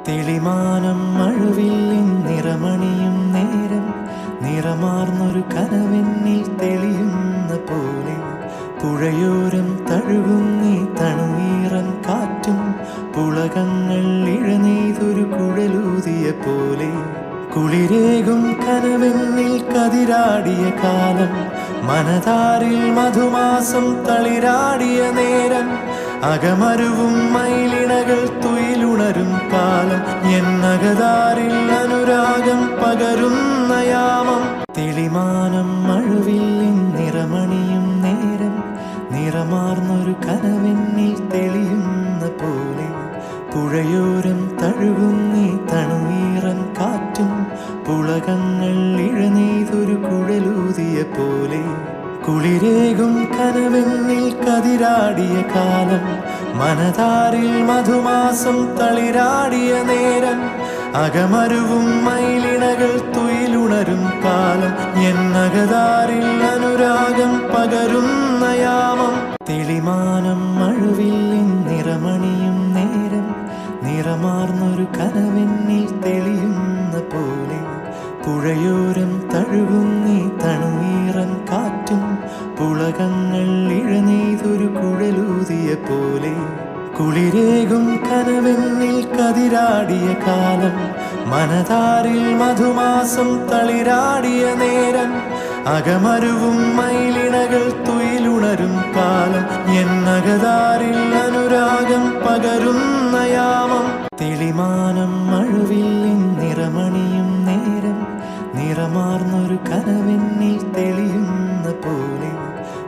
തെളിമാനം മഴവില്ലിൻ നിറമണിയും നേരം നിറമാർന്നൊരു കനവെന്നിൽ തെളിയുന്ന പോലെ പുഴയോരം തഴുകുന്നീ തണുനീറൻ കാറ്റും പുളകങ്ങൾ ഇഴനെയ്തൊരു കുഴലൂതിയ പോലെ കുളിരേകും കനവെന്നിൽ കതിരാടിയ കാലം മനതാരിൽ മധുമാസം തളിരാടിയ നേരം അകമരുവും മയിലിണകൾ തുയിലുണരും കാലം എന്നകതാരിൽ അനുരാഗം പകരുന്ന യാമം തെളിമാനം മഴവില്ലിൻ നിറമണിയും നേരം നിറമാർന്നൊരു കനവെന്നിൽ തെളിയുന്ന പോലെ പുഴയോരം തഴുകുന്നീ തണുനീറൻ കാറ്റും പുളകങ്ങൾ ഇഴനെയ്തൊരു കുഴലൂതിയ പോലെ കുളിരേകും കനവെന്നിൽ കതിരാടിയ കാലം മനതാരിൽ മധുമാസം തളിരാടിയ നേരം അകമരുവും മയിലിണകൾ തുയിലുണരും കാലം എന്നകതാരിൽ അനുരാഗം പകരുന്ന യാമം തെളിമാനം മഴവില്ലിൻ നിറമണിയും നേരം നിറമാർന്നൊരു കനവെന്നിൽ തെളിയുന്ന പോലെ പുഴയോരം തഴുകുന്നീ തണുനീറൻ കാറ്റും പുളകങ്ങൾ ഇഴനെയ്തൊരു കുഴലൂതിയ പോലെ കുളിരേകും കനവെന്നിൽ കതിരാടിയ കാലം മനതാരിൽ മധുമാസം തളിരാടിയ നേരം അകമരുവും മയിലിണകൾ തുയിലുണരും കാലം എന്നകതാരിൽ അനുരാഗം പകരുന്ന യാമം തെളിമാനം മഴവില്ലിൻ നിറമണിയും നേരം നിറമാർന്നൊരു കനവെന്നിൽ തെളിയുന്ന പോലെ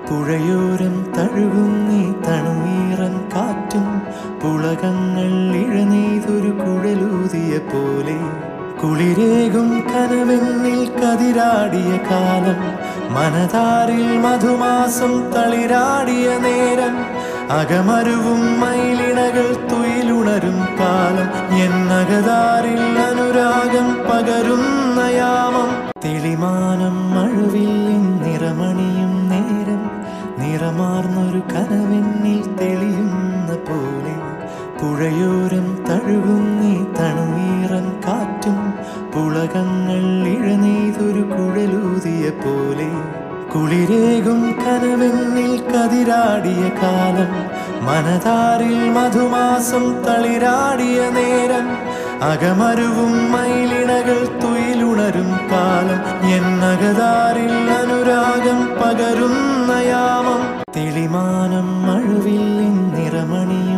പുഴയോരം തഴുകുന്നീ തണുനീറൻ കാറ്റും പുളകങ്ങൾ ഇഴനെയ്തൊരു കുഴലൂതിയ പോലെ കുളിരേകും കനവെന്നിൽ കതിരാടിയ കാലം മനതാരിൽ മധുമാസം തളിരാടിയ നേരം അകമരുവും മയിലിണകൾ തുയിലുണരും കാലം എന്നകതാരിൽ അനുരാഗം പകരുന്ന യാമം തെളിമാനം മഴവില്ലിൻ നിറമണിയും നേരം നിറമാർന്നൊരു കനവെന്നിൽ തെളിയുന്ന പോലെ പുഴയോരം തഴുകുന്നീ തണുനീറൻ കാറ്റും പുളകങ്ങൾ ഇഴനെയ്തൊരു കുഴലൂതിയ പോലെ കുളിരേകും കനവെന്നിൽ കതിരാടിയ കാലം മനതാരിൽ മധുമാസം തളിരാടിയ നേരം അകമരുവും മയിലിണകൾ തുയിലുണരും കാലം എന്നകതാരിൽ അനുരാഗം പകരുന്ന യാമം തെളിമാനം മഴവില്ലിൻ നിറമണിയും